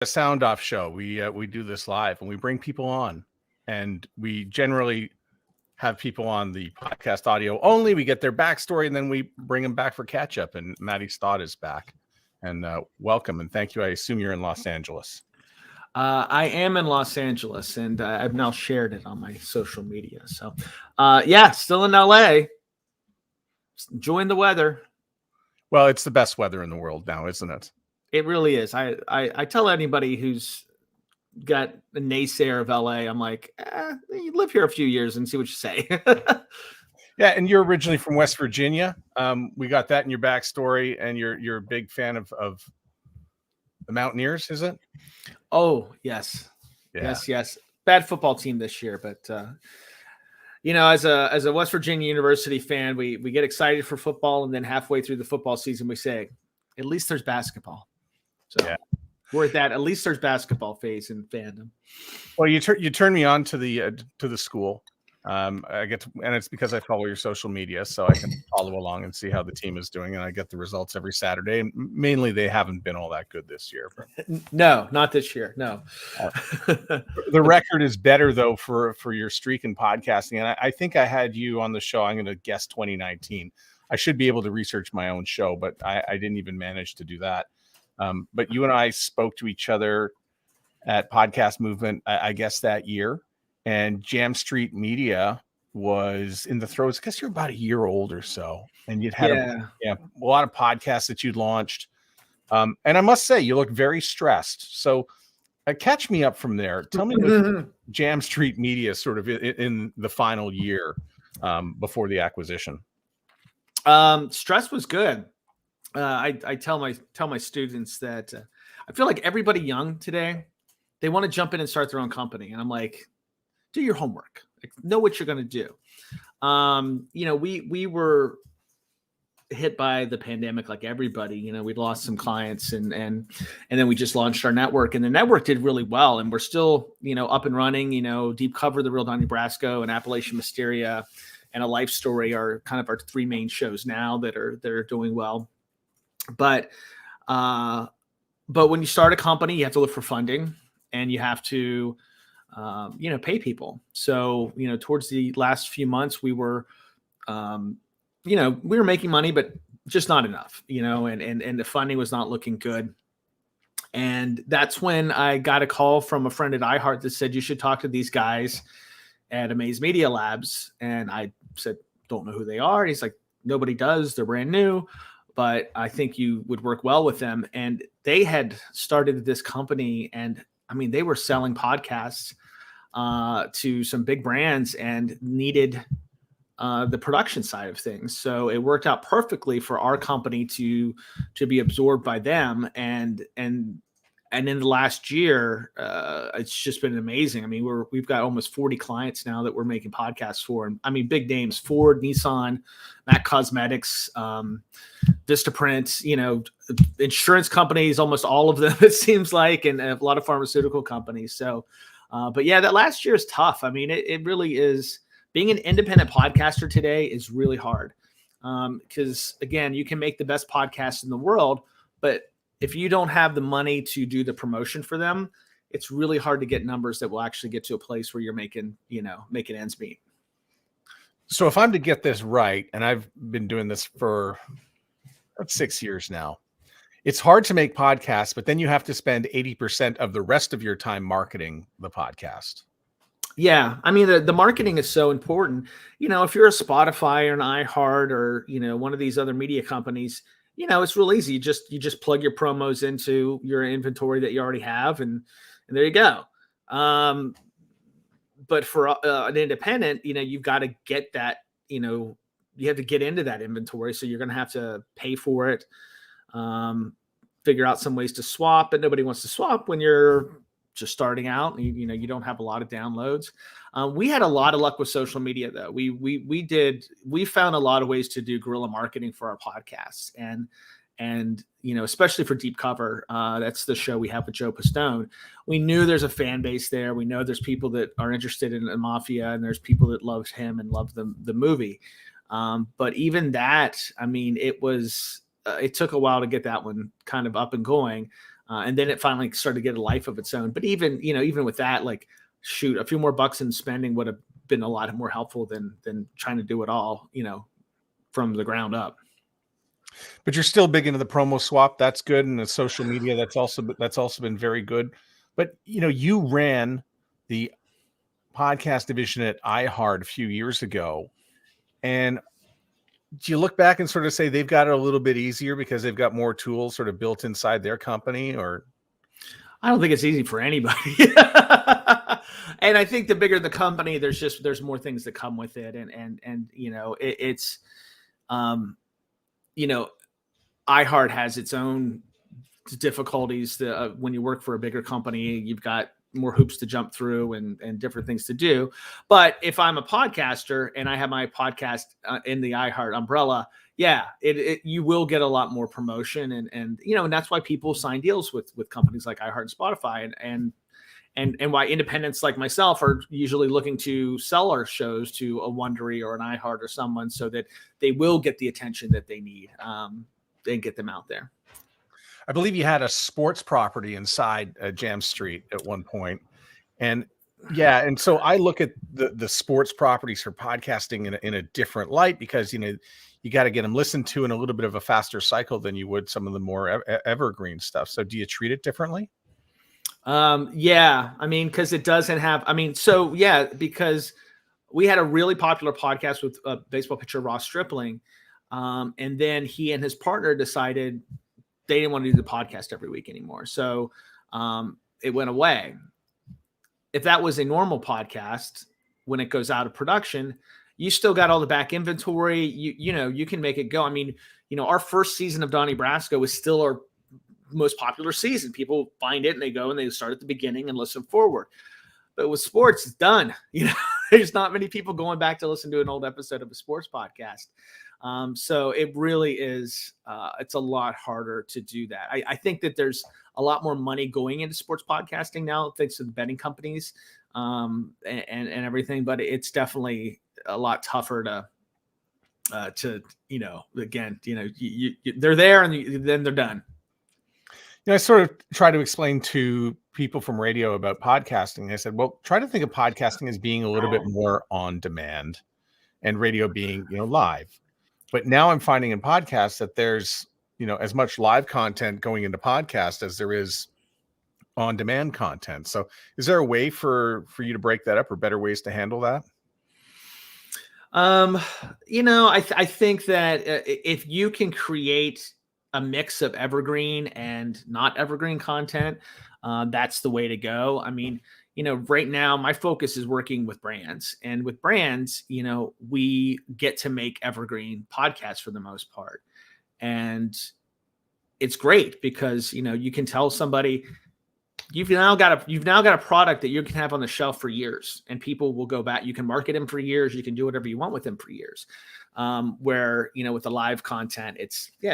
a sound off show. We do this live and we bring people on, and we generally have people on the podcast audio only. We get their backstory and then we bring them back for catch up. And Matty Staudt is back, and welcome and thank you. I assume you're in Los Angeles. I am in Los Angeles, and I've now shared it on my social media. So, yeah, still in LA. Enjoying the weather. Well, it's the best weather in the world now, isn't it? It really is. I tell anybody who's got a naysayer of LA, I'm like, you live here a few years and see what you say. Yeah, and you're originally from West Virginia. We got that in your backstory, and you're a big fan of the Mountaineers, is it? Oh, yes. Yeah. Yes. Bad football team this year, but as a West Virginia University fan, we get excited for football, and then halfway through the football season, we say, at least there's basketball. So yeah. We're at that. At least there's basketball phase in fandom. Well, you turn me on to the school. I get to, and it's because I follow your social media, so I can follow along and see how the team is doing, and I get the results every Saturday. And mainly, they haven't been all that good this year. No, not this year. No. The record is better though for your streak in podcasting, and I think I had you on the show. I'm going to guess 2019. I should be able to research my own show, but I didn't even manage to do that. But you and I spoke to each other at Podcast Movement, I guess that year, and Jam Street Media was in the throes. I guess you're about a year old or so, and you'd had a lot of podcasts that you'd launched. And I must say, you look very stressed. So catch me up from there. Tell me what Jam Street Media sort of in the final year before the acquisition. Stress was good. I tell my students that I feel like everybody young today, they want to jump in and start their own company. And I'm like, do your homework, like, know what you're going to do. We were hit by the pandemic like everybody. We'd lost some clients and then we just launched our network, and the network did really well. And we're still, up and running. Deep Cover, The Real Don Nebraska, and Appalachian Mysteria and A Life Story are kind of our three main shows now that are doing well. But when you start a company, you have to look for funding, and you have to, pay people. So, towards the last few months, we were making money, but just not enough, and the funding was not looking good. And that's when I got a call from a friend at iHeart that said, you should talk to these guys at Amaze Media Labs. And I said, don't know who they are. And he's like, nobody does. They're brand new, but I think you would work well with them. And they had started this company, and they were selling podcasts to some big brands and needed the production side of things. So it worked out perfectly for our company to be absorbed by them. And in the last year, it's just been amazing. We've got almost 40 clients now that we're making podcasts for. And big names: Ford, Nissan, Mac Cosmetics, Vistaprint, insurance companies, almost all of them, it seems like, and a lot of pharmaceutical companies. So, but yeah, that last year is tough. It really is. Being an independent podcaster today is really hard. Because again, you can make the best podcasts in the world, but if you don't have the money to do the promotion for them, it's really hard to get numbers that will actually get to a place where you're making ends meet. So if I'm to get this right, and I've been doing this for about 6 years now, it's hard to make podcasts, but then you have to spend 80% of the rest of your time marketing the podcast. Yeah. The marketing is so important. If you're a Spotify or an iHeart or, one of these other media companies, it's real easy. You just plug your promos into your inventory that you already have, and there you go. But for an independent, you've got to get that, you have to get into that inventory. So you're going to have to pay for it, figure out some ways to swap, but nobody wants to swap when you're just starting out. You don't have a lot of downloads. We had a lot of luck with social media, though. We found a lot of ways to do guerrilla marketing for our podcasts, and especially for Deep Cover. That's the show we have with Joe Pistone. We knew there's a fan base there. We know there's people that are interested in the Mafia, and there's people that loved him and loved the movie. But even that, it took a while to get that one kind of up and going. And then it finally started to get a life of its own. But even with that, like, shoot, a few more bucks in spending would have been a lot more helpful than trying to do it all, from the ground up. But you're still big into the promo swap. That's good. And the social media, that's also been very good. But you ran the podcast division at iHeart a few years ago. And do you look back and sort of say they've got it a little bit easier because they've got more tools sort of built inside their company? Or I don't think it's easy for anybody. And I think the bigger the company, there's more things that come with it. And it's iHeart has its own difficulties. When you work for a bigger company, you've got more hoops to jump through and different things to do. But if I'm a podcaster and I have my podcast in the iHeart umbrella, you will get a lot more promotion and that's why people sign deals with companies like iHeart and Spotify and why independents like myself are usually looking to sell our shows to a Wondery or an iHeart or someone so that they will get the attention that they need and get them out there. I believe you had a sports property inside Jam Street at one point. And so I look at the sports properties for podcasting in a different light because, you got to get them listened to in a little bit of a faster cycle than you would some of the more evergreen stuff. So do you treat it differently? Because it doesn't have, because we had a really popular podcast with baseball pitcher Ross Stripling. And then he and his partner decided they didn't want to do the podcast every week anymore. So it went away. If that was a normal podcast, when it goes out of production, you still got all the back inventory. You can make it go. I mean, our first season of Donnie Brasco was still our most popular season. People find it and they go and they start at the beginning and listen forward. But with sports, it's done. There's not many people going back to listen to an old episode of a sports podcast. So it really is, it's a lot harder to do that. I think that there's a lot more money going into sports podcasting now, thanks to the betting companies, and everything, but it's definitely a lot tougher they're there and then they're done. I sort of try to explain to people from radio about podcasting. I said, well, try to think of podcasting as being a little bit more on demand and radio being, live. But now I'm finding in podcasts that there's, as much live content going into podcast as there is on-demand content. So is there a way for you to break that up or better ways to handle that? I think that if you can create a mix of evergreen and not evergreen content, that's the way to go. I mean, right now my focus is working with brands, and with brands, we get to make evergreen podcasts for the most part. And it's great because, you can tell somebody you've now got a product that you can have on the shelf for years and people will go back. You can market them for years. You can do whatever you want with them for years. Where, with the live content, you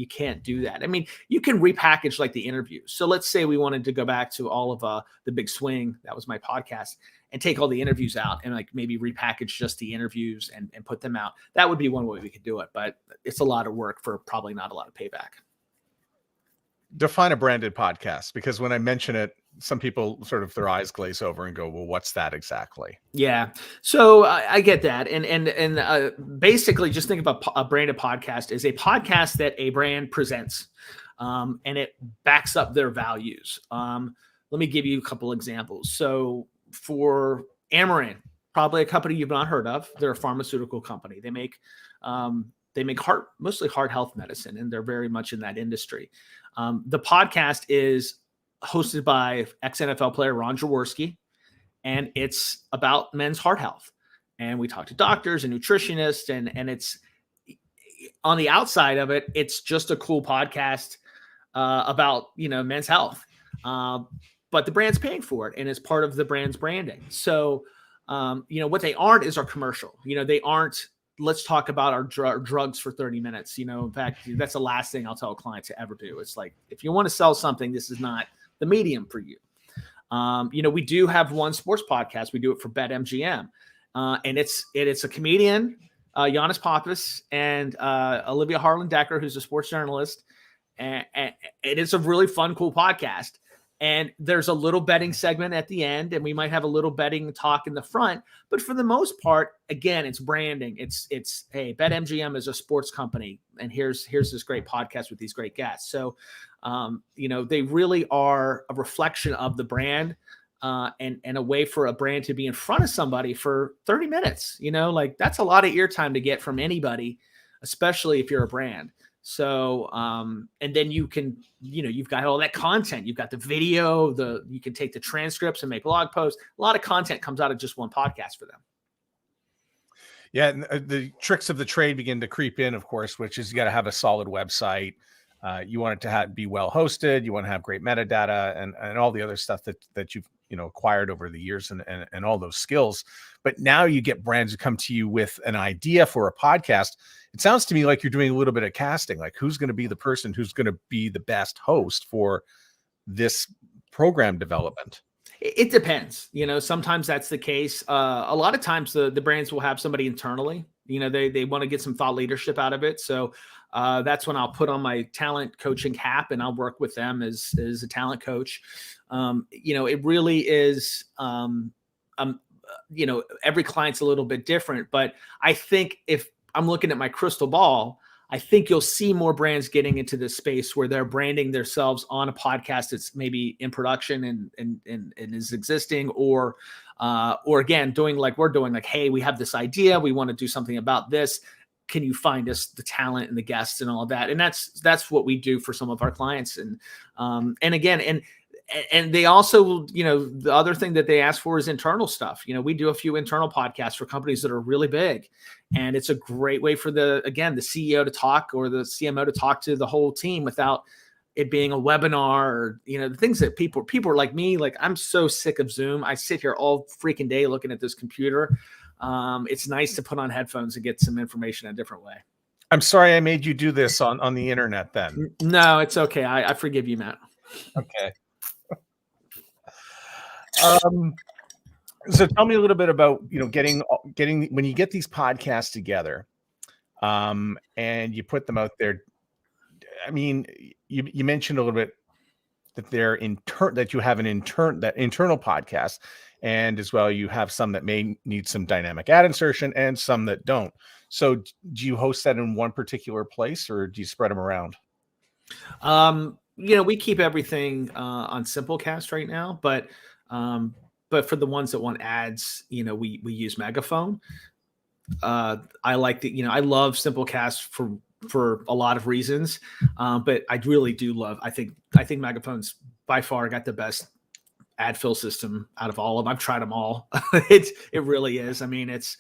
can't do that. I mean, you can repackage like the interviews. So let's say we wanted to go back to all of the Big Swing. That was my podcast, and take all the interviews out and like maybe repackage just the interviews and put them out. That would be one way we could do it, but it's a lot of work for probably not a lot of payback. Define a branded podcast, because when I mention it, some people sort of their eyes glaze over and go, well, what's that exactly? Yeah. So I get that. And basically just think about a branded podcast is a podcast that a brand presents, and it backs up their values. Let me give you a couple examples. So for Amarin, probably a company you've not heard of. They're a pharmaceutical company. They make mostly heart health medicine, and they're very much in that industry. The podcast is hosted by ex-NFL player Ron Jaworski, and it's about men's heart health. And we talk to doctors and nutritionists, and it's on the outside of it, it's just a cool podcast about, men's health. But the brand's paying for it, and it's part of the brand's branding. So, what they aren't is our commercial. They aren't, let's talk about our drugs for 30 minutes. In fact, that's the last thing I'll tell a client to ever do. It's like, if you want to sell something, this is not the medium for you. We do have one sports podcast. We do it for BetMGM. And it's a comedian, Giannis Pappas, and Olivia Harlan Decker, who's a sports journalist. and it is a really fun, cool podcast. And there's a little betting segment at the end, and we might have a little betting talk in the front. But for the most part, again, it's branding. It's hey, BetMGM is a sports company, and here's this great podcast with these great guests. So, they really are a reflection of the brand, and a way for a brand to be in front of somebody for 30 minutes. Like that's a lot of ear time to get from anybody, especially if you're a brand. So, and then you can, you've got all that content, you've got the video, you can take the transcripts and make blog posts. A lot of content comes out of just one podcast for them. Yeah. And the tricks of the trade begin to creep in, of course, which is you got to have a solid website. You want it to be well hosted. You want to have great metadata and all the other stuff that you've, acquired over the years and all those skills. But now you get brands who come to you with an idea for a podcast. It sounds to me like you're doing a little bit of casting, like who's going to be the person who's going to be the best host for this program development. It depends. Sometimes that's the case. A lot of times the brands will have somebody internally, they want to get some thought leadership out of it. So that's when I'll put on my talent coaching cap and I'll work with them as a talent coach. It really is, every client's a little bit different, but I think if I'm looking at my crystal ball, I think you'll see more brands getting into this space where they're branding themselves on a podcast that's maybe in production and is existing, or again, doing like we're doing, like, hey, we have this idea, we want to do something about this. Can you find us the talent and the guests and all of that? And that's what we do for some of our clients. And again, and they also, the other thing that they ask for is internal stuff. We do a few internal podcasts for companies that are really big, and it's a great way for the CEO to talk, or the CMO to talk to the whole team without it being a webinar, or, the things that people are like me, like I'm so sick of Zoom. I sit here all freaking day looking at this computer. It's nice to put on headphones and get some information a different way. I'm sorry I made you do this on the internet then. No, it's okay. I forgive you, Matt. Okay. So tell me a little bit about, getting when you get these podcasts together, and you put them out there. I mean, you mentioned a little bit that that you have internal podcast, and as well, you have some that may need some dynamic ad insertion and some that don't. So do you host that in one particular place, or do you spread them around? We keep everything on Simplecast right now, but for the ones that want ads, we use Megaphone. I like I love Simplecast for a lot of reasons, but I really do love. I think Megaphone's by far got the best ad fill system out of all of them. I've tried them all. It really is. I mean, it's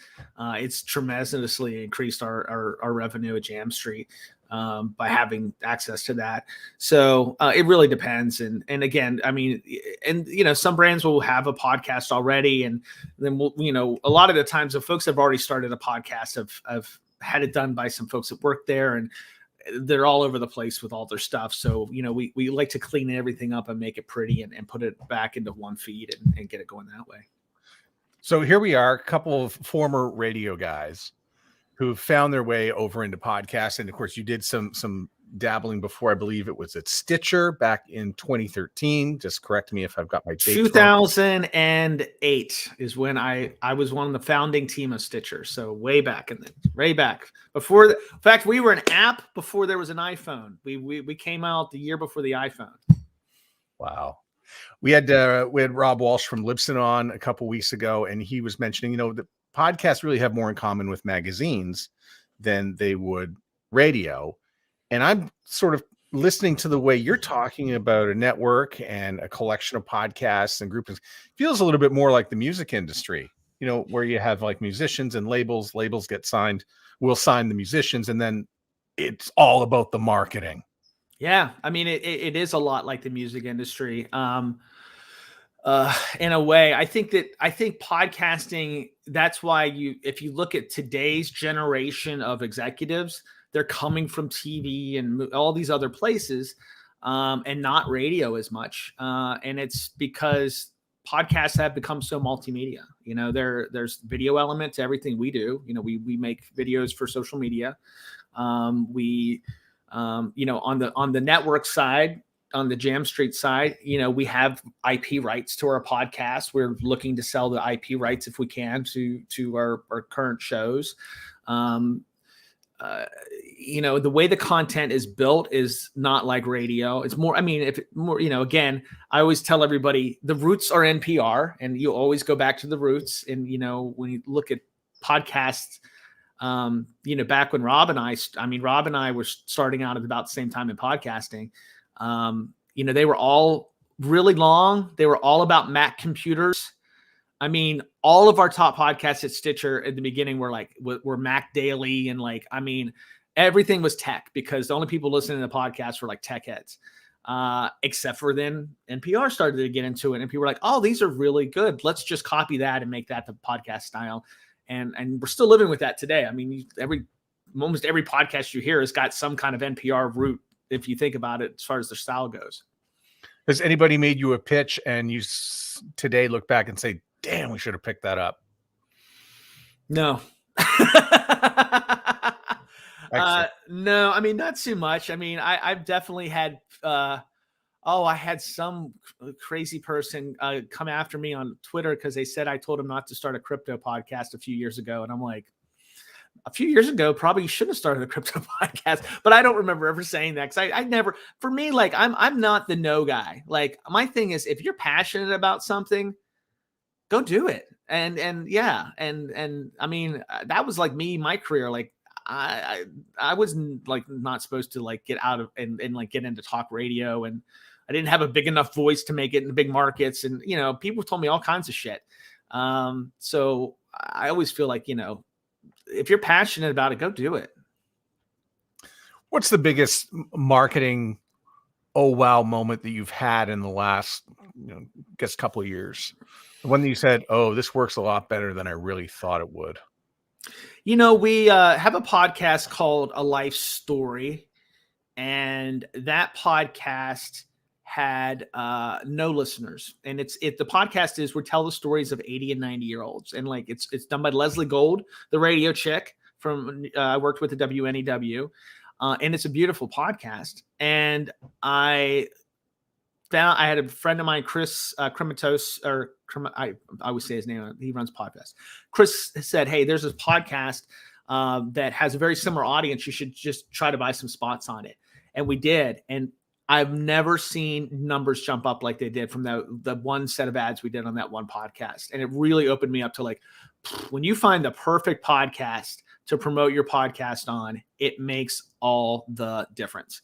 tremendously increased our revenue at Jam Street by having access to that. So it really depends. And again, I mean, and some brands will have a podcast already, and then a lot of the times the folks that have already started a podcast have had it done by some folks that work there, and they're all over the place with all their stuff. So, we like to clean everything up and make it pretty and put it back into one feed and get it going that way. So here we are, a couple of former radio guys who found their way over into podcasts. And of course, you did some dabbling before. I believe it was at Stitcher back in 2013. Just correct me if I've got my dates 2008 is when I was one of the founding team of Stitcher. So way back before. In fact, we were an app before there was an iPhone. We came out the year before the iPhone. Wow. We had Rob Walsh from Libsyn on a couple weeks ago, and he was mentioning, the podcasts really have more in common with magazines than they would radio. And I'm sort of listening to the way you're talking about a network and a collection of podcasts and groups. Feels a little bit more like the music industry, where you have like musicians and labels get signed, will sign the musicians, and then it's all about the marketing. Yeah. I mean, it is a lot like the music industry. In a way, I think podcasting, that's why if you look at today's generation of executives, they're coming from TV and all these other places, and not radio as much. And it's because podcasts have become so multimedia. There's video element to everything we do. We make videos for social media. We On the network side, on the Jam Street side, we have IP rights to our podcast. We're looking to sell the IP rights if we can to our current shows. The way the content is built is not like radio. It's more, again, I always tell everybody the roots are NPR, and you always go back to the roots. And, when you look at podcasts, back when Rob and I were starting out at about the same time in podcasting, they were all really long. They were all about Mac computers. All of our top podcasts at Stitcher at the beginning were Mac Daily. And everything was tech, because the only people listening to the podcast were tech heads, except for then NPR started to get into it. And people were like, oh, these are really good. Let's just copy that and make that the podcast style. And we're still living with that today. Almost every podcast you hear has got some kind of NPR root, if you think about it, as far as their style goes. Has anybody made you a pitch and you today look back and say, damn, we should have picked that up? No. No, not too much. I've definitely had, I had some crazy person come after me on Twitter because they said I told him not to start a crypto podcast a few years ago. And I'm like, a few years ago, probably you should have started a crypto podcast, but I don't remember ever saying that. Cause I never, for me, I'm not the no guy. My thing is, if you're passionate about something, go do it. And that was me, my career. I was not supposed to get out of and get into talk radio, and I didn't have a big enough voice to make it in the big markets. And, people told me all kinds of shit. So I always feel if you're passionate about it, go do it. What's the biggest marketing oh wow moment that you've had in the last couple of years? The one that you said, oh, this works a lot better than I really thought it would. We have a podcast called A Life Story, and that podcast had no listeners. And the podcast is, we tell the stories of 80 and 90-year-olds. And it's done by Leslie Gold, the radio chick from, I worked with the WNEW. And it's a beautiful podcast. And I had a friend of mine, Chris Krematos, I always say his name. He runs podcasts. Chris said, hey, there's this podcast that has a very similar audience. You should just try to buy some spots on it. And we did. And I've never seen numbers jump up like they did from the one set of ads we did on that one podcast. And it really opened me up to when you find the perfect podcast to promote your podcast on, it makes all the difference.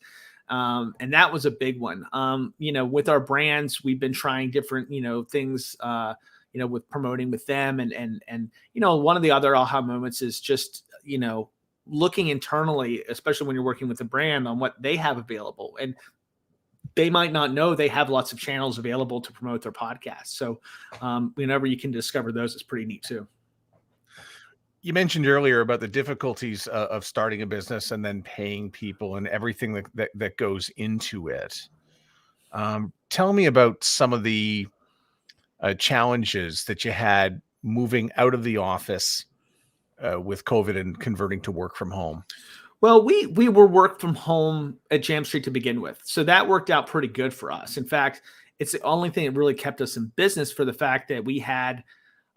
And that was a big one. With our brands, we've been trying different, things, with promoting with them. And one of the other aha moments is just, looking internally, especially when you're working with a brand, on what they have available. And they might not know they have lots of channels available to promote their podcast. So whenever you can discover those, it's pretty neat too. You mentioned earlier about the difficulties of starting a business and then paying people and everything that goes into it. Tell me about some of the challenges that you had moving out of the office with COVID and converting to work from home. Well, we were work from home at Jam Street to begin with. So that worked out pretty good for us. In fact, it's the only thing that really kept us in business, for the fact that we had,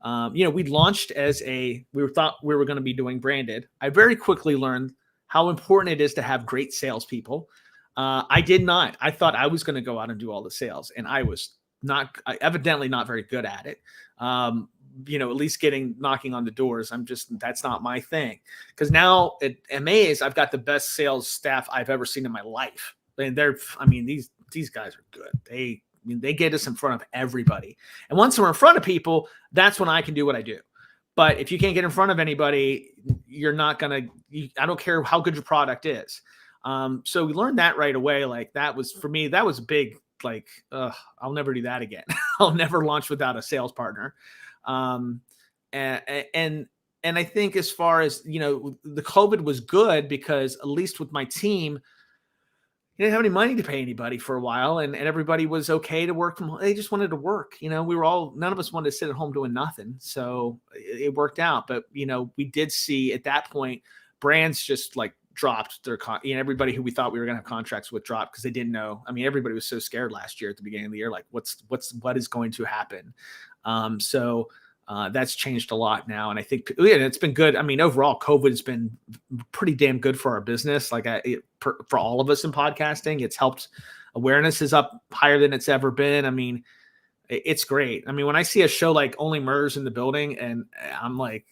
we launched we thought we were going to be doing branded. I very quickly learned how important it is to have great salespeople. I did not. I thought I was going to go out and do all the sales, and I was evidently not very good at it. At least knocking on the doors. That's not my thing. Because now at Amaze, I've got the best sales staff I've ever seen in my life. And these guys are good. They get us in front of everybody. And once we're in front of people, that's when I can do what I do. But if you can't get in front of anybody, you're not going to, I don't care how good your product is. So we learned that right away. That was, for me, that was big. I'll never do that again. I'll never launch without a sales partner. And I think as far as, the COVID was good, because at least with my team, you didn't have any money to pay anybody for a while, and everybody was okay to work from home. They just wanted to work. None of us wanted to sit at home doing nothing. So it worked out. But, we did see at that point, brands just dropped their everybody who we thought we were going to have contracts with dropped because they didn't know. I mean, everybody was so scared last year at the beginning of the year, like what is going to happen. So that's changed a lot now. And I think it's been good. I mean, overall COVID has been pretty damn good for our business. Like for all of us in podcasting, it's helped. Awareness is up higher than it's ever been. I mean, it's great. I mean, when I see a show like Only Murders in the Building, and I'm like,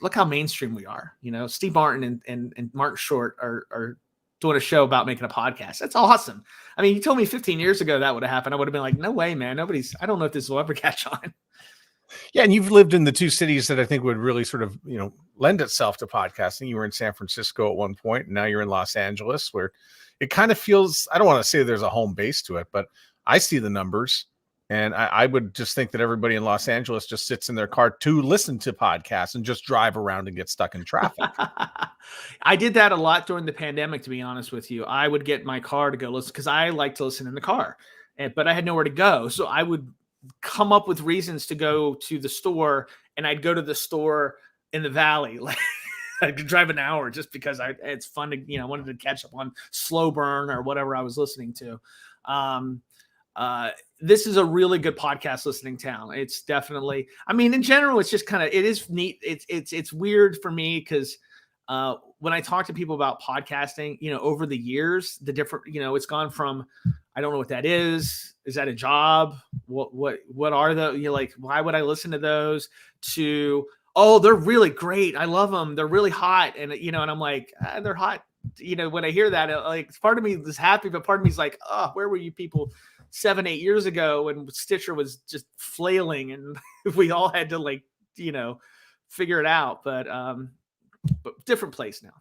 look how mainstream we are. Steve Martin and Martin Short are doing a show about making a podcast. That's awesome. I mean, you told me 15 years ago that would have happened. I would have been like, no way, man. I don't know if this will ever catch on. Yeah. And you've lived in the two cities that I think would really sort of, lend itself to podcasting. You were in San Francisco at one point, and now you're in Los Angeles, where it kind of feels, I don't want to say there's a home base to it, but I see the numbers. And I would just think that everybody in Los Angeles just sits in their car to listen to podcasts and just drive around and get stuck in traffic. I did that a lot during the pandemic, to be honest with you. I would get in my car to go listen because I like to listen in the car, but I had nowhere to go. So I would come up with reasons to go to the store, and I'd go to the store in the valley. Like I could drive an hour just because it's fun to, wanted to catch up on slow burn or whatever I was listening to. This is a really good podcast listening town. It's definitely, I mean, in general, it's just kind of, it is neat. It's weird for me because when I talk to people about podcasting, over the years, the different, it's gone from, I don't know what that is. Is that a job? What are the, like, why would I listen to those? To, oh, they're really great. I love them. They're really hot. And, and I'm like, they're hot. When I hear that, like, part of me is happy, but part of me is like, oh, where were you people 7-8 years ago when Stitcher was just flailing and we all had to figure it out, but different place now.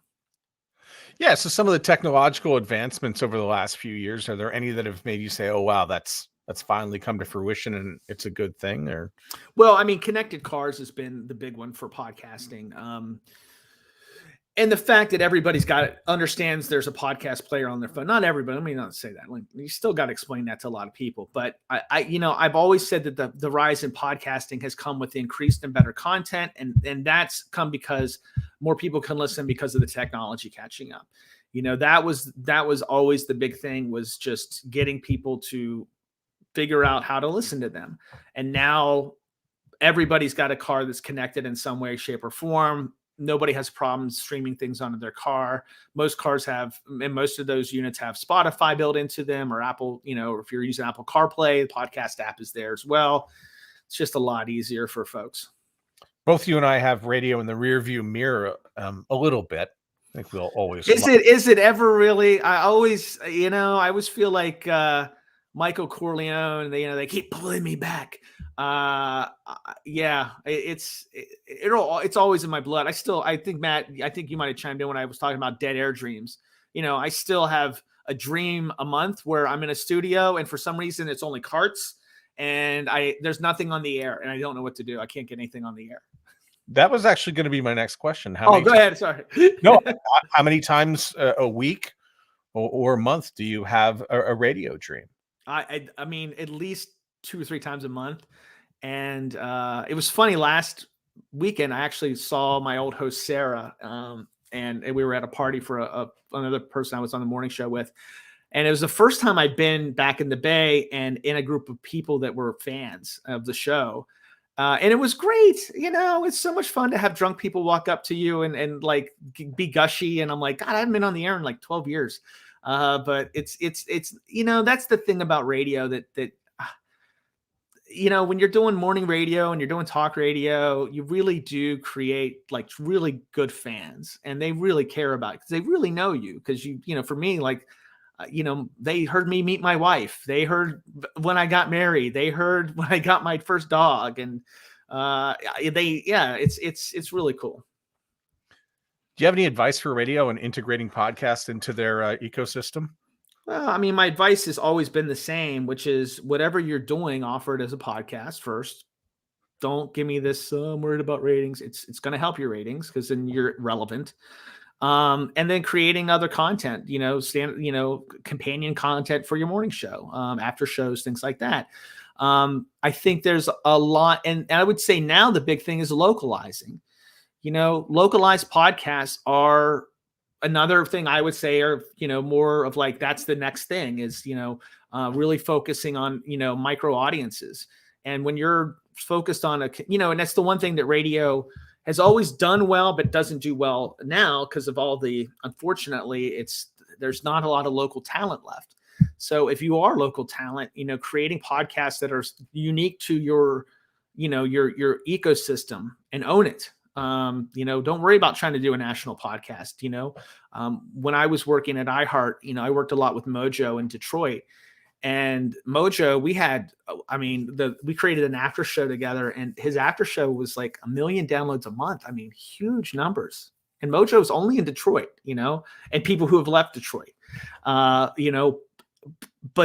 Yeah. So some of the technological advancements over the last few years, are there any that have made you say, oh, wow, that's finally come to fruition and it's a good thing? Or, well, I mean, connected cars has been the big one for podcasting. And the fact that everybody's understands there's a podcast player on their phone. Not everybody. Let me not say that. Like, you still got to explain that to a lot of people. But I've always said that the rise in podcasting has come with increased and better content, and that's come because more people can listen because of the technology catching up. That was always the big thing, was just getting people to figure out how to listen to them. And now everybody's got a car that's connected in some way, shape, or form. Nobody has problems streaming things onto their car. Most cars have, and most of those units have Spotify built into them, or Apple, or if you're using Apple CarPlay, the podcast app is there as well. It's just a lot easier for folks. Both you and I have radio in the rear view mirror a little bit. I think we'll always. Is it ever really? I always feel like Michael Corleone. They keep pulling me back. Yeah, it's always in my blood. I think Matt, you might have chimed in when I was talking about dead air dreams. I still have a dream a month where I'm in a studio and for some reason it's only carts and there's nothing on the air and I don't know what to do. I can't get anything on the air. That was actually going to be my next question. Go ahead. Sorry. No, how many times a week or a month do you have a radio dream? I mean, at least 2 or 3 times a month. And it was funny, last weekend, I actually saw my old host, Sarah, and we were at a party for another person I was on the morning show with. And it was the first time I'd been back in the Bay and in a group of people that were fans of the show. And it was great. It's so much fun to have drunk people walk up to you and like be gushy. And I'm like, God, I haven't been on the air in like 12 years. But it's that's the thing about radio that when you're doing morning radio and you're doing talk radio, you really do create like really good fans, and they really care about it because they really know you. Because for me, like, they heard me meet my wife. They heard when I got married. They heard when I got my first dog, and it's really cool. Do you have any advice for radio and integrating podcasts into their ecosystem? Well, I mean, my advice has always been the same, which is whatever you're doing, offer it as a podcast first. Don't give me this, I'm worried about ratings. It's going to help your ratings because then you're relevant. And then creating other content, companion content for your morning show, after shows, things like that. I think there's a lot. And I would say now the big thing is localizing. Localized podcasts are another thing I would say are, more of like, that's the next thing is, really focusing on, micro audiences. And when you're focused on and that's the one thing that radio has always done well, but doesn't do well now because of unfortunately, there's not a lot of local talent left. So if you are local talent, creating podcasts that are unique to your ecosystem and own it. Don't worry about trying to do a national podcast. When I was working at iHeart, I worked a lot with Mojo in Detroit. And Mojo, we created an after show together, and his after show was like 1 million downloads a month. I mean, huge numbers. And Mojo's only in Detroit, and people who have left Detroit, but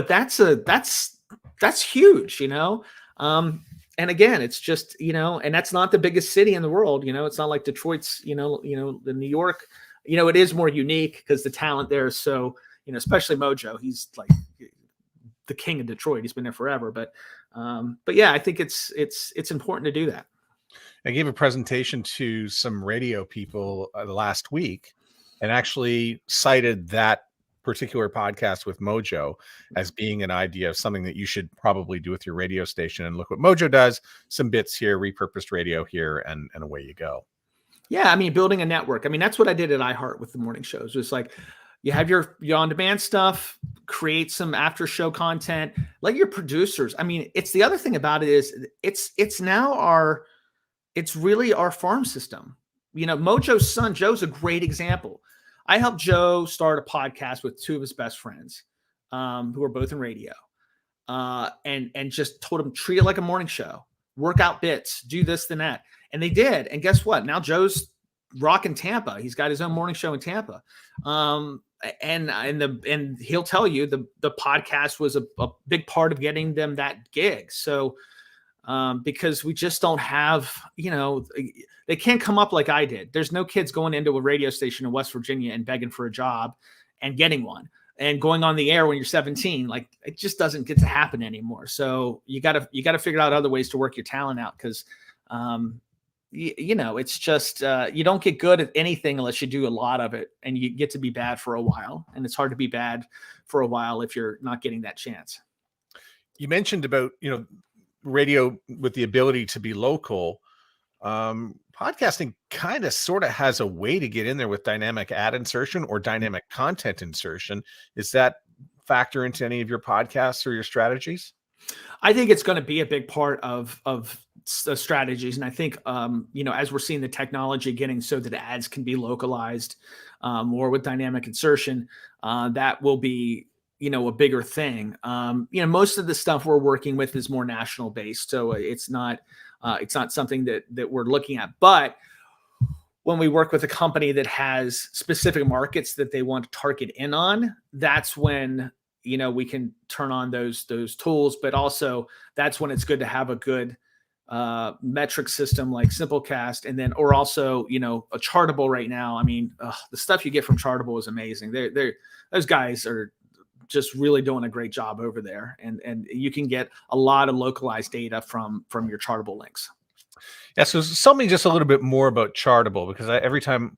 that's huge, and again, it's just, and that's not the biggest city in the world. It's not like Detroit's, the New York, it is more unique because the talent there is so, especially Mojo, he's like the king of Detroit. He's been there forever, but yeah, I think it's important to do that. I gave a presentation to some radio people last week and actually cited that particular podcast with Mojo as being an idea of something that you should probably do with your radio station. And look what Mojo does, some bits here, repurposed radio here, and away you go. Yeah. Building a network. That's what I did at iHeart with the morning shows. It's like, you have your on-demand stuff, create some after-show content, let your producers. It's the other thing about it is it's really our farm system. Mojo's son, Joe's a great example. I helped Joe start a podcast with two of his best friends, who are both in radio, and just told him, treat it like a morning show, work out bits, do this, then that. And they did. And guess what? Now Joe's rocking Tampa. He's got his own morning show in Tampa. And he'll tell you the podcast was a big part of getting them that gig. So, because we just don't have, they can't come up like I did. There's no kids going into a radio station in West Virginia and begging for a job and getting one and going on the air when you're 17. Like, it just doesn't get to happen anymore. So you gotta figure out other ways to work your talent out. Cause, it's just, you don't get good at anything unless you do a lot of it, and you get to be bad for a while. And it's hard to be bad for a while if you're not getting that chance. You mentioned about, radio with the ability to be local. Podcasting kind of sort of has a way to get in there with dynamic ad insertion or dynamic content insertion. Is that factor into any of your podcasts or your strategies? I think it's going to be a big part of the strategies. And I think, as we're seeing the technology getting so that ads can be localized more with dynamic insertion, that will be, a bigger thing. Most of the stuff we're working with is more national based. So it's not something that we're looking at. But when we work with a company that has specific markets that they want to target in on, that's when, we can turn on those tools. But also that's when it's good to have a good metric system like Simplecast, and then, or also, a Chartable right now. The stuff you get from Chartable is amazing. Those guys are just really doing a great job over there. And you can get a lot of localized data from your Chartable links. Yeah. So tell me just a little bit more about Chartable, because every time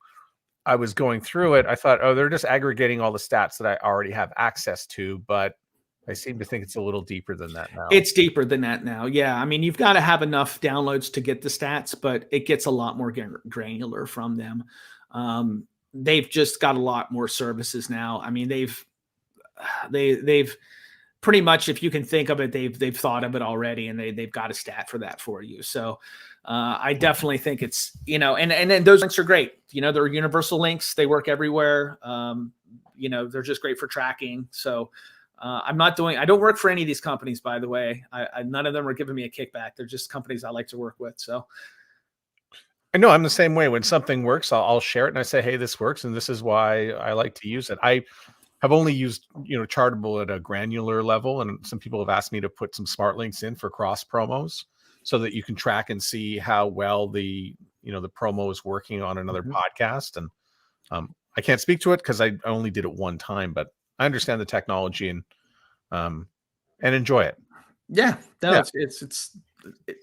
I was going through it, I thought, oh, they're just aggregating all the stats that I already have access to, but I seem to think it's a little deeper than that now. It's deeper than that now. Yeah. You've got to have enough downloads to get the stats, but it gets a lot more granular from them. They've just got a lot more services now. They've pretty much, if you can think of it, they've thought of it already, and they've got a stat for that for you. So I definitely think it's, and then those links are great. They're universal links. They work everywhere. They're just great for tracking. So I don't work for any of these companies, by the way. None of them are giving me a kickback. They're just companies I like to work with. So I know I'm the same way. When something works, I'll share it and I say, hey, this works, and this is why I like to use it. I have only used, Chartable at a granular level, and some people have asked me to put some smart links in for cross promos so that you can track and see how well the promo is working on another podcast. And I can't speak to it because I only did it one time, but I understand the technology and enjoy it. Yeah, no, yeah.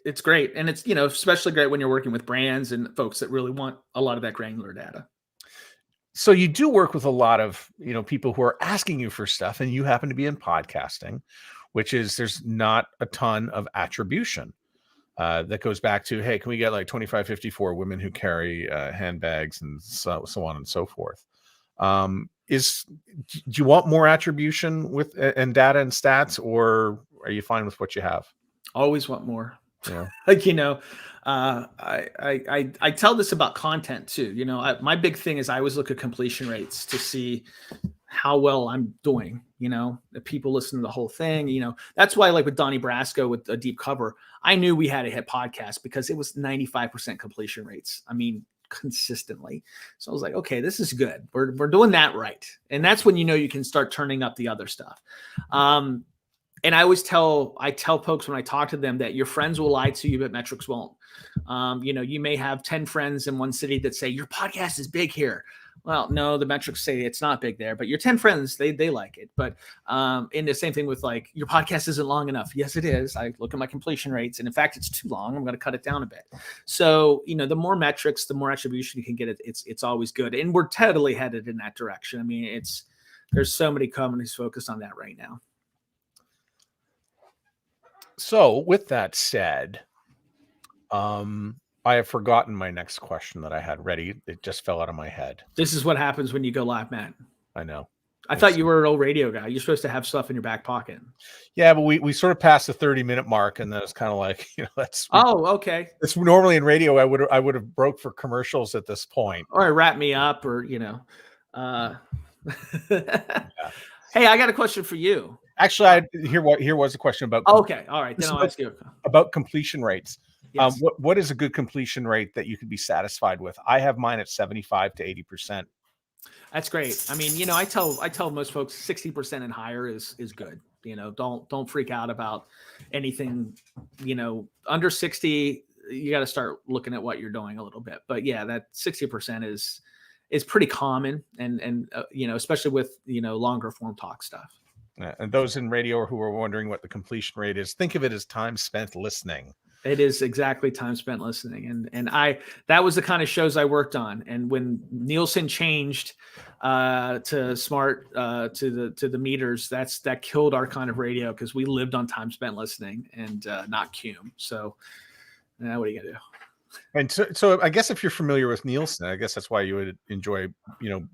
It's great. And it's, especially great when you're working with brands and folks that really want a lot of that granular data. So you do work with a lot of, people who are asking you for stuff, and you happen to be in podcasting, which is there's not a ton of attribution. That goes back to, hey, can we get like 2554 women who carry handbags and so on and so forth? Do you want more attribution with and data and stats, or are you fine with what you have? Always want more. Yeah. I tell this about content too. My big thing is I always look at completion rates to see how well I'm doing. If people listen to the whole thing, that's why, like with Donnie Brasco with a deep cover, I knew we had a hit podcast because it was 95% completion rates. I mean, consistently. So I was like, okay, this is good. We're doing that right. And that's when you can start turning up the other stuff. And I tell folks when I talk to them that your friends will lie to you, but metrics won't. You may have 10 friends in one city that say your podcast is big here. Well, no, the metrics say it's not big there, but your 10 friends, they like it. But in the same thing with like your podcast isn't long enough. Yes, it is. I look at my completion rates, and in fact, it's too long. I'm going to cut it down a bit. So, the more metrics, the more attribution you can get, it's always good. And we're totally headed in that direction. I mean, there's so many companies focused on that right now. So with that said, I have forgotten my next question that I had ready. It just fell out of my head. This is what happens when you go live, Matt. I know. I thought you were an old radio guy. You're supposed to have stuff in your back pocket. Yeah, but we sort of passed the 30-minute mark, and then it's kind of like, that's. Oh, okay. It's normally in radio. I would have broke for commercials at this point. Or wrap me up, or Yeah. Hey, I got a question for you. Actually, here was a question about. Okay, all right. Then I'll ask you about completion rates. Yes. What is a good completion rate that you could be satisfied with? I have mine at 75 to 80%. That's great. I mean, I tell most folks 60% and higher is good. Don't freak out about anything. Under 60, you got to start looking at what you're doing a little bit. But yeah, that 60% is pretty common, and especially with longer form talk stuff. Yeah, and those in radio who are wondering what the completion rate is, think of it as time spent listening. It is exactly time spent listening. And that was the kind of shows I worked on. And when Nielsen changed to smart, to the meters, that killed our kind of radio, because we lived on time spent listening and not cum. So what are you gonna do? And so I guess if you're familiar with Nielsen, I guess that's why you would enjoy,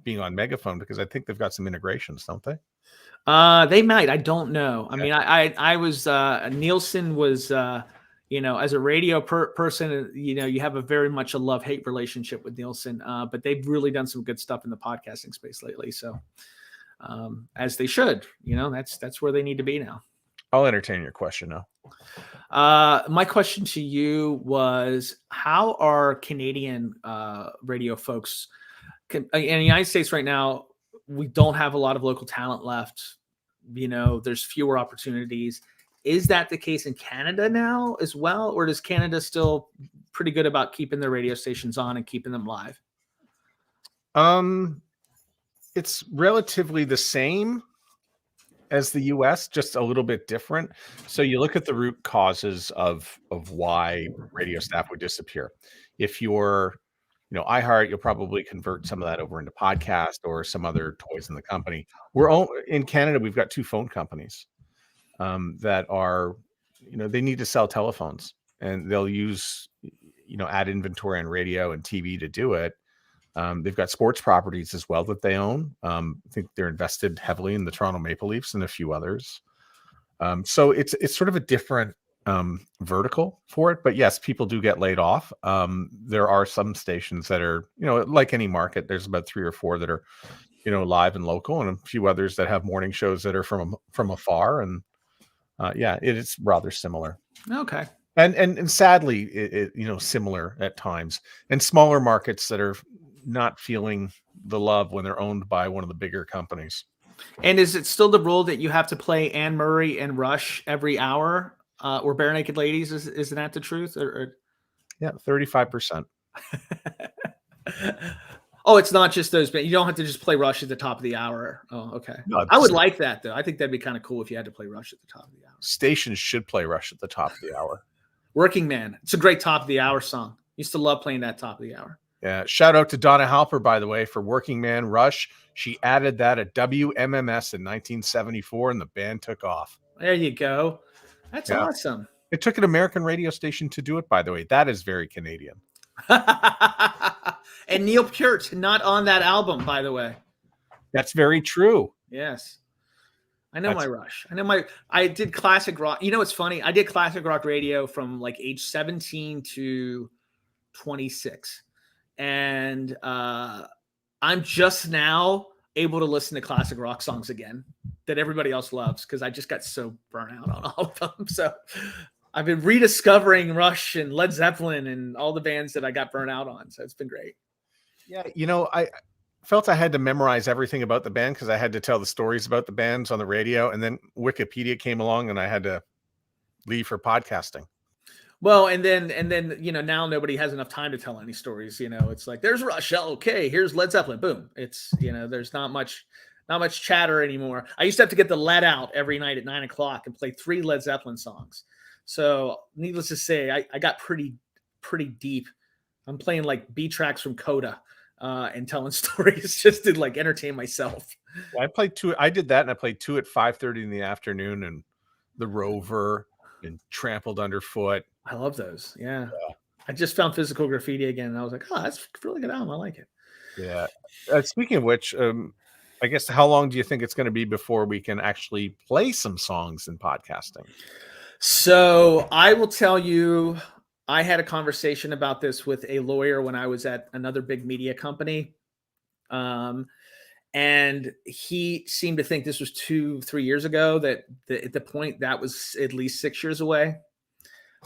being on Megaphone, because I think they've got some integrations, don't they? They might. I don't know. Okay. I mean, I was Nielsen was as a radio person, you have a very much a love-hate relationship with Nielsen, but they've really done some good stuff in the podcasting space lately. So as they should, that's where they need to be now. I'll entertain your question now. My question to you was, how are Canadian radio folks in the United States right now? We don't have a lot of local talent left. There's fewer opportunities. Is that the case in Canada now as well? Or does Canada still pretty good about keeping their radio stations on and keeping them live? It's relatively the same as the US, just a little bit different. So you look at the root causes of why radio staff would disappear. If you're, iHeart, you'll probably convert some of that over into podcast or some other toys in the company. In Canada, we've got 2 phone companies that are, they need to sell telephones, and they'll use, ad inventory on radio and TV to do it. They've got sports properties as well that they own. I think they're invested heavily in the Toronto Maple Leafs and a few others. So it's sort of a different vertical for it. But yes, people do get laid off. There are some stations that are, like any market, there's about 3 or 4 that are, live and local, and a few others that have morning shows that are from afar. And it is rather similar. Okay. And sadly, it similar at times. And smaller markets that are not feeling the love when they're owned by one of the bigger companies. And is it still the rule that you have to play Anne Murray and Rush every hour, or Bare Naked Ladies? Isn't that the truth? Or... Yeah, 35%. Oh, it's not just those, but you don't have to just play Rush at the top of the hour. Oh, okay. No, I would like that, though. I think that'd be kind of cool if you had to play Rush at the top of the hour. Stations should play Rush at the top of the hour. Working Man. It's a great top of the hour song. Used to love playing that top of the hour. Yeah. Shout out to Donna Halper, by the way, for Working Man Rush. She added that at WMMS in 1974, and the band took off. There you go. That's awesome. It took an American radio station to do it, by the way. That is very Canadian. And Neil Peart, not on that album, by the way. That's very true. Yes. I know my Rush. I did classic rock. You know, it's funny. I did classic rock radio from like age 17 to 26. And I'm just now able to listen to classic rock songs again that everybody else loves because I just got so burnt out on all of them. So I've been rediscovering Rush and Led Zeppelin and all the bands that I got burnt out on. So it's been great. Yeah. You know, I felt I had to memorize everything about the band because I had to tell the stories about the bands on the radio. And then Wikipedia came along and I had to leave for podcasting. Well, and then, you know, now nobody has enough time to tell any stories. You know, it's like, there's Rush. Okay. Here's Led Zeppelin. Boom. It's, you know, there's not much chatter anymore. I used to have to get the lead out every night at 9:00 and play 3 Led Zeppelin songs. So needless to say, I got pretty deep. I'm playing like B tracks from Coda. And telling stories just to like entertain myself. I played 2. I did that, and I played 2 at 5:30 in the afternoon, and The Rover and Trampled Underfoot. I love those. Yeah. I just found Physical Graffiti again, and I was like, oh, that's a really good album. I like it. Yeah. Speaking of which, I guess how long do you think it's going to be before we can actually play some songs in podcasting? So I will tell you, I had a conversation about this with a lawyer when I was at another big media company. And he seemed to think this was 2-3 years ago, that at the point that was at least 6 years away.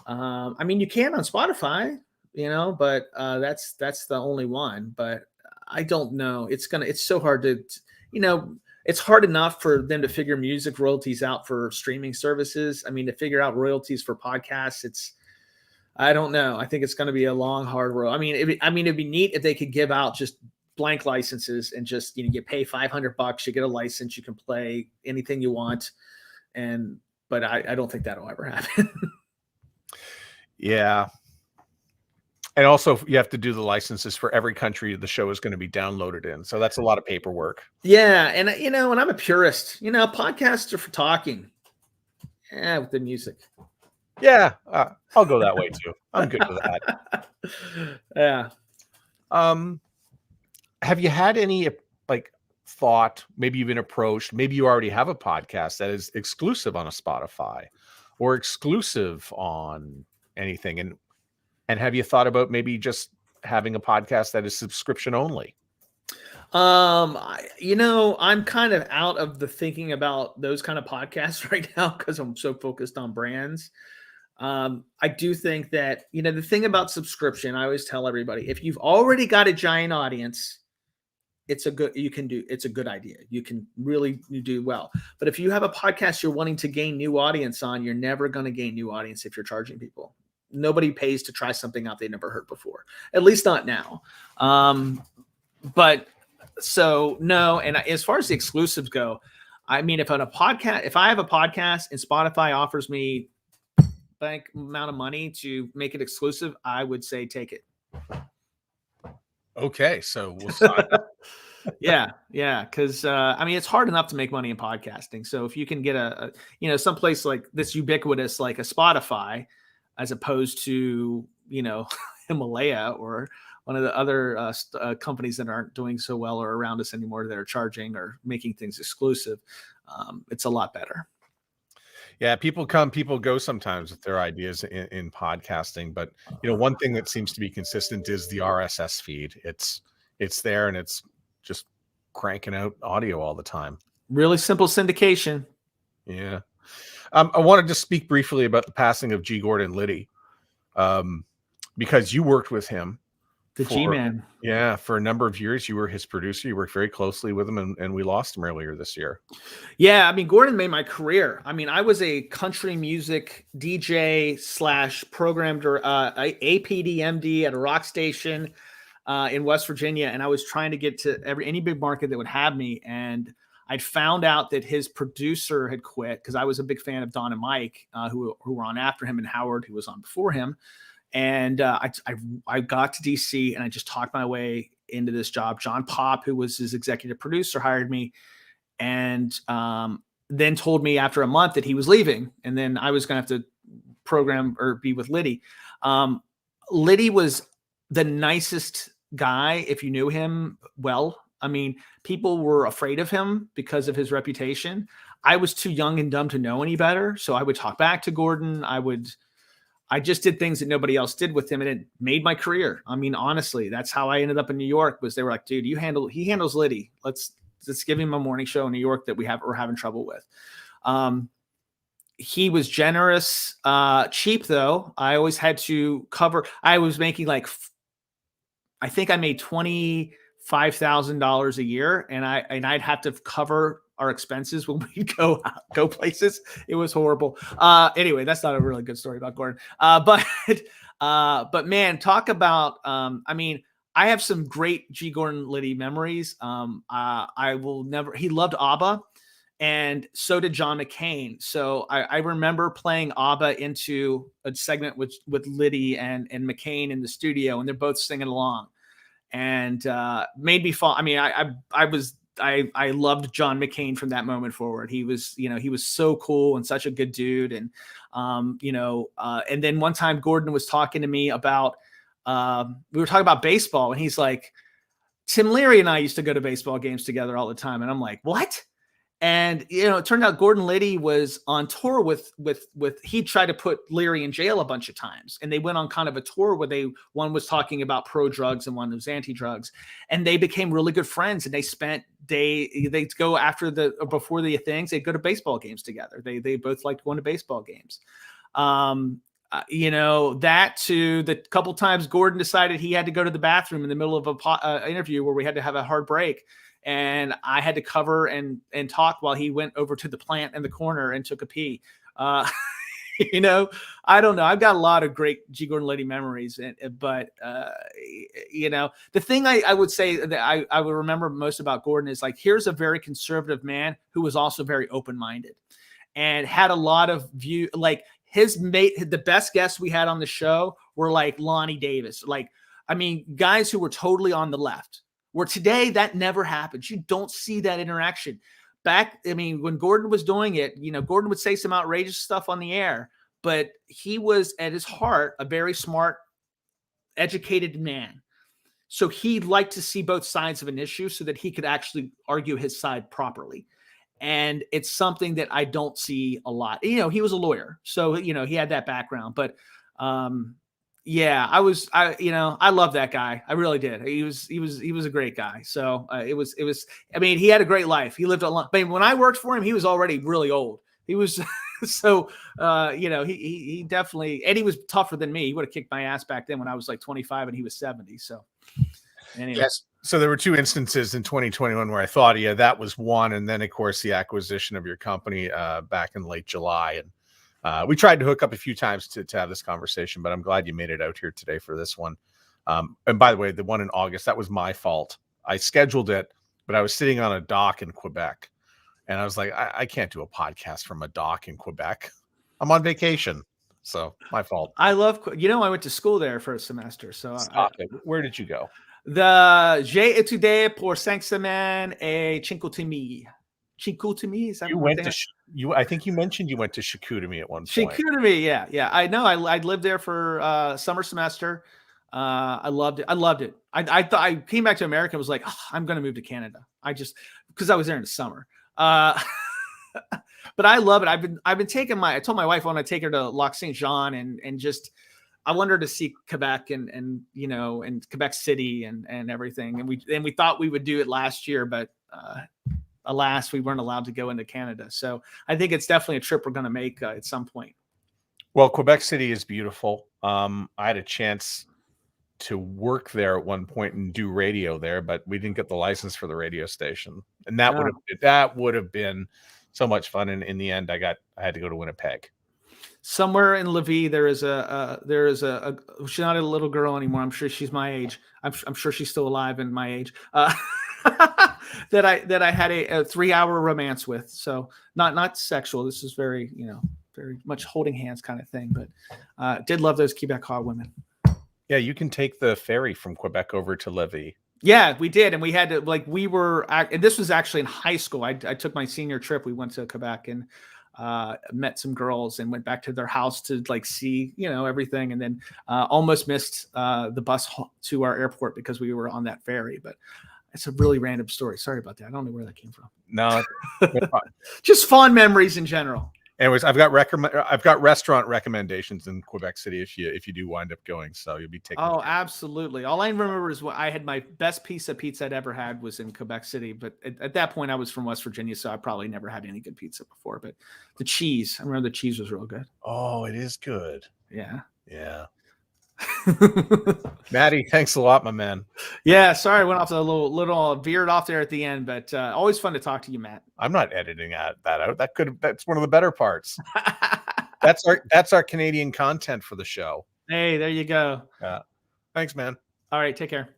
I mean, you can on Spotify, you know, but that's the only one. But I don't know. It's so hard to, you know, it's hard enough for them to figure music royalties out for streaming services. I mean, to figure out royalties for podcasts, I don't know. I think it's going to be a long, hard road. I mean, it'd be neat if they could give out just blank licenses and just, you know, you pay $500, you get a license, you can play anything you want. But I don't think that'll ever happen. Yeah. And also you have to do the licenses for every country the show is going to be downloaded in. So that's a lot of paperwork. Yeah. And, you know, and I'm a purist, you know, podcasts are for talking. Yeah, with the music. Yeah, I'll go that way too. I'm good with that. Yeah. Have you had any like thought, maybe you've been approached, maybe you already have a podcast that is exclusive on a Spotify or exclusive on anything? And have you thought about maybe just having a podcast that is subscription only? You know, I'm kind of out of the thinking about those kind of podcasts right now because I'm so focused on brands. I do think that, you know, the thing about subscription, I always tell everybody, if you've already got a giant audience, it's a good idea. You can really do well. But if you have a podcast you're wanting to gain new audience on, you're never going to gain new audience if you're charging people. Nobody pays to try something out they never heard before, at least not now. But so no. And as far as the exclusives go, I mean, if I have a podcast and Spotify offers me bank amount of money to make it exclusive, I would say take it. Okay, so we'll sign up. Yeah, because I mean, it's hard enough to make money in podcasting. So if you can get a you know, someplace like this ubiquitous, like a Spotify, as opposed to, you know, Himalaya or one of the other companies that aren't doing so well or around us anymore that are charging or making things exclusive, it's a lot better. Yeah, people come, people go sometimes with their ideas in podcasting. But, you know, one thing that seems to be consistent is the RSS feed. It's there and it's just cranking out audio all the time. Really simple syndication. Yeah. I wanted to speak briefly about the passing of G. Gordon Liddy, because you worked with him. The G-Man. Yeah, for a number of years. You were his producer. You worked very closely with him, and we lost him earlier this year. Yeah, I mean, Gordon made my career. I mean, I was a country music DJ / programmed APDMD at a rock station in West Virginia, and I was trying to get to any big market that would have me. And I'd found out that his producer had quit because I was a big fan of Don and Mike, who were on after him, and Howard, who was on before him. And I got to DC and I just talked my way into this job. John Pop, who was his executive producer, hired me, and then told me after a month that he was leaving, and then I was going to have to program or be with Liddy. Liddy was the nicest guy if you knew him well. I mean, people were afraid of him because of his reputation. I was too young and dumb to know any better, so I would talk back to Gordon. I just did things that nobody else did with him, and it made my career. I mean, honestly, that's how I ended up in New York. Was they were like, dude, he handles Liddy. Let's give him a morning show in New York that we're having trouble with. He was generous, cheap though. I always had to cover. I was making I think I made $25,000 a year, and I'd have to cover our expenses when we go places. It was horrible. Anyway, that's not a really good story about Gordon. But man, talk about, I mean, I have some great G. Gordon Liddy memories. I will never, he loved ABBA, and so did John McCain. So I remember playing ABBA into a segment with Liddy and McCain in the studio, and they're both singing along, and made me fall. I mean, I loved John McCain from that moment forward. He was so cool and such a good dude. And, and then one time Gordon was talking to me about, we were talking about baseball, and he's like, Tim Leary and I used to go to baseball games together all the time. And I'm like, what? And, it turned out Gordon Liddy was on tour with he tried to put Leary in jail a bunch of times. And they went on kind of a tour where one was talking about pro drugs and one was anti-drugs, and they became really good friends. And they'd go before the things, they'd go to baseball games together. They both liked going to baseball games. That to the couple times Gordon decided he had to go to the bathroom in the middle of a interview where we had to have a hard break. And I had to cover and talk while he went over to the plant in the corner and took a pee. I don't know. I've got a lot of great G. Gordon Liddy memories, but the thing I would say that I would remember most about Gordon is like, here's a very conservative man who was also very open-minded and had a lot of view. Like the best guests we had on the show were like Lonnie Davis. Like, I mean, guys who were totally on the left. Where today that never happens. You don't see that interaction. When Gordon was doing it, Gordon would say some outrageous stuff on the air, but he was at his heart a very smart, educated man. So he liked to see both sides of an issue so that he could actually argue his side properly. And it's something that I don't see a lot. He was a lawyer, so he had that background, but yeah, I love that guy. I really did. He was a great guy. So it was, I mean, he had a great life. He lived a lot. But when I worked for him, he was already really old. He was, so, he definitely, and he was tougher than me. He would have kicked my ass back then when I was like 25 and he was 70. So anyway. Yes. So there were two instances in 2021 where I thought, that was one. And then of course the acquisition of your company back in late July. And we tried to hook up a few times to have this conversation, but I'm glad you made it out here today for this one. And by the way, the one in August, that was my fault. I scheduled it, but I was sitting on a dock in Quebec, and I was like, I can't do a podcast from a dock in Quebec. I'm on vacation, so my fault. I love, I went to school there for a semester. So Stop it. Where did you go? J'ai étudié pour 5 semaines et Chicoutimi. Chicoutimi, is that you went to I think you mentioned you went to Chicoutimi at one point. Chicoutimi, yeah. I know. I lived there for summer semester. I loved it. I thought I came back to America and was like, I'm going to move to Canada. Because I was there in the summer. But I love it. I've been taking I told my wife I want to take her to Lac Saint Jean and just, I wanted her to see Quebec and Quebec City and everything. And we thought we would do it last year, but alas, we weren't allowed to go into Canada. So I think it's definitely a trip we're going to make at some point. Well, Quebec City is beautiful. I had a chance to work there at one point and do radio there, but we didn't get the license for the radio station. And that would have been so much fun. And in the end, I had to go to Winnipeg. Somewhere in Liddy, there is she's not a little girl anymore. I'm sure she's my age. I'm sure she's still alive and my age. That I had a 3-hour romance with. So not sexual. This is very, very much holding hands kind of thing. But did love those Quebecois women. Yeah, you can take the ferry from Quebec over to Liddy. Yeah, we did. And we had to, like, and this was actually in high school. I took my senior trip. We went to Quebec and met some girls and went back to their house to like see, everything. And then almost missed the bus to our airport because we were on that ferry. But it's a really random story. Sorry about that. I don't know where that came from. No, just fond memories in general. Anyways, I've got restaurant recommendations in Quebec City if you do wind up going, so you'll be taking. Oh, absolutely! All I remember is what I had. My best piece of pizza I'd ever had was in Quebec City, but at that point I was from West Virginia, so I probably never had any good pizza before. But the cheese, I remember the cheese was real good. Oh, it is good. Yeah. Matty, thanks a lot, my man. Yeah, sorry, I went off a little veered off there at the end, but always fun to talk to you, Matt. I'm not editing that out. That's one of the better parts. That's our Canadian content for the show. Hey, there you go. Yeah. Thanks, man. All right, take care.